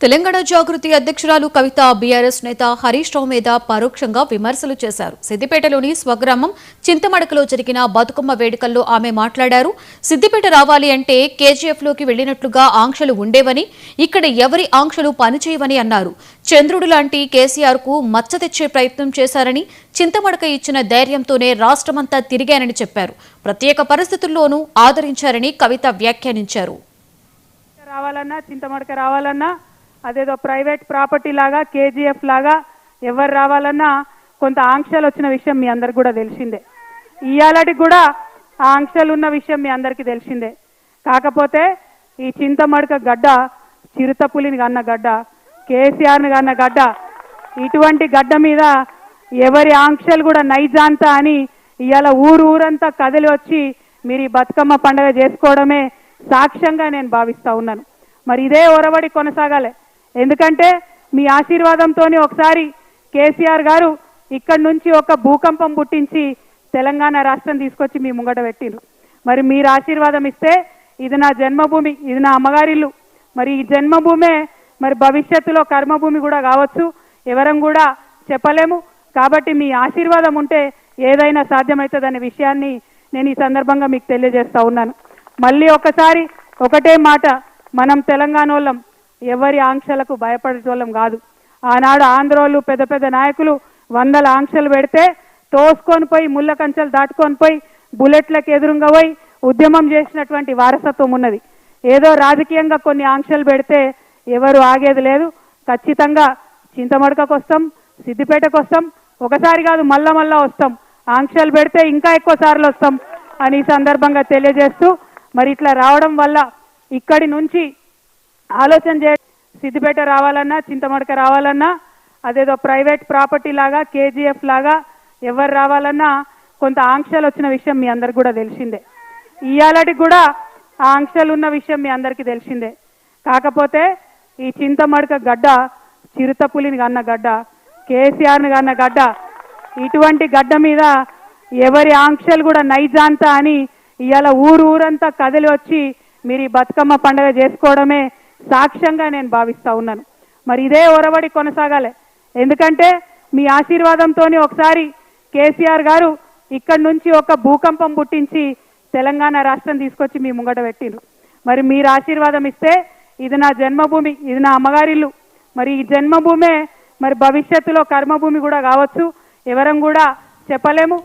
తెలంగాణ జాగృతి అధ్యక్షురాలు కవిత బీఆర్ఎస్ నేత హరీష్ రావు మీద పరోక్షంగా విమర్శలు చేశారు. సిద్దిపేటలోని స్వగ్రామం చింతమడకలో జరిగిన బతుకమ్మ వేడుకల్లో ఆమె మాట్లాడారు. సిద్దిపేట రావాలి అంటే కేజీఎఫ్లోకి వెళ్లినట్లుగా ఆంక్షలు ఉండేవని, ఇక్కడ ఎవరి ఆంక్షలు పనిచేయవని అన్నారు. చంద్రుడు లాంటి కేసీఆర్ కు మచ్చ తెచ్చే ప్రయత్నం చేశారని, చింతమడక ఇచ్చిన ధైర్యంతోనే రాష్ట్రమంతా తిరిగానని చెప్పారు. ప్రత్యేక పరిస్థితుల్లోనూ ఆదరించారని కవిత వ్యాఖ్యానించారు. రావాలన్నా చింతమడక రావాలన్నా అదేదో ప్రైవేట్ ప్రాపర్టీ లాగా కేజీఎఫ్ లాగా ఎవరు రావాలన్నా కొంత ఆంక్షలు వచ్చిన విషయం మీ అందరికి కూడా తెలిసిందే. ఇయాలటికి కూడా ఆ ఆంక్షలు ఉన్న విషయం మీ అందరికీ తెలిసిందే. కాకపోతే ఈ చింతమడక గడ్డ చిరుతపులిని కన్న గడ్డ, కేసీఆర్ని కన్న గడ్డ, ఇటువంటి గడ్డ మీద ఎవరి ఆంక్షలు కూడా నైజాంతా అని ఇవాళ ఊరంతా కదిలి వచ్చి మీరు ఈ బతుకమ్మ పండుగ చేసుకోవడమే సాక్ష్యంగా నేను భావిస్తా ఉన్నాను. మరి ఇదే ఒరవడి కొనసాగాలి. ఎందుకంటే మీ ఆశీర్వాదంతోనే ఒకసారి కేసీఆర్ గారు ఇక్కడి నుంచి ఒక భూకంపం పుట్టించి తెలంగాణ రాష్ట్రం తీసుకొచ్చి మీ ముంగట పెట్టిండ్రు. మరి మీరు ఆశీర్వాదం ఇస్తే ఇది నా జన్మభూమి, ఇది నా అమ్మగారిల్లు. మరి ఈ జన్మభూమే మరి భవిష్యత్తులో కర్మభూమి కూడా కావచ్చు, ఎవరం కూడా చెప్పలేము. కాబట్టి మీ ఆశీర్వాదం ఉంటే ఏదైనా సాధ్యమవుతుందనే విషయాన్ని నేను ఈ సందర్భంగా మీకు తెలియజేస్తా ఉన్నాను. మళ్ళీ ఒకసారి ఒకటే మాట, మనం తెలంగాణ వాళ్ళం ఎవరి ఆంక్షలకు భయపడేటోళ్ళం కాదు. ఆనాడు ఆంధ్రోళ్ళు పెద్ద పెద్ద నాయకులు వందల ఆంక్షలు పెడితే తోసుకొని పోయి ముళ్ళ కంచెలు దాటుకొని పోయి బుల్లెట్లకు ఎదురుగా పోయి ఉద్యమం చేసినటువంటి వారసత్వం ఉన్నది. ఏదో రాజకీయంగా కొన్ని ఆంక్షలు పెడితే ఎవరు ఆగేది లేదు. ఖచ్చితంగా చింతమడకకు వస్తాం, సిద్దిపేటకు వస్తాం, ఒకసారి కాదు మళ్ళా వస్తాం. ఆంక్షలు పెడితే ఇంకా ఎక్కువ సార్లు వస్తాం అని ఈ సందర్భంగా తెలియజేస్తూ, మరి ఇట్లా రావడం వల్ల ఇక్కడి నుంచి ఆలోచన చే సిద్దిపేట రావాలన్నా చింతమడక రావాలన్నా అదేదో ప్రైవేట్ ప్రాపర్టీ లాగా కేజీఎఫ్ లాగా ఎవరు రావాలన్నా కొంత ఆంక్షలు వచ్చిన విషయం మీ అందరికి కూడా తెలిసిందే. ఇయాలటికి కూడా ఆ ఆంక్షలు ఉన్న విషయం మీ అందరికీ తెలిసిందే. కాకపోతే ఈ చింతమడక గడ్డ చిరుతపులిని కన్న గడ్డ, కేసీఆర్ని కన్న గడ్డ, ఇటువంటి గడ్డ మీద ఎవరి ఆంక్షలు కూడా నైజాంతా అని ఇవాళ ఊరంతా కదిలి వచ్చి మీరు ఈ బతుకమ్మ పండుగ చేసుకోవడమే సాక్ష్యంగా నేను భావిస్తా ఉన్నాను. మరి ఇదే ఒరవడి కొనసాగాలి. ఎందుకంటే మీ ఆశీర్వాదంతోనే ఒకసారి కేసీఆర్ గారు ఇక్కడి నుంచి ఒక భూకంపం పుట్టించి తెలంగాణ రాష్ట్రం తీసుకొచ్చి మీ ముంగట పెట్టిండ్రు. మరి మీరు ఆశీర్వాదం ఇస్తే ఇది నా జన్మభూమి, ఇది నా అమ్మగారిల్లు. మరి ఈ జన్మభూమే మరి భవిష్యత్తులో కర్మభూమి కూడా కావచ్చు, ఎవరం కూడా చెప్పలేము.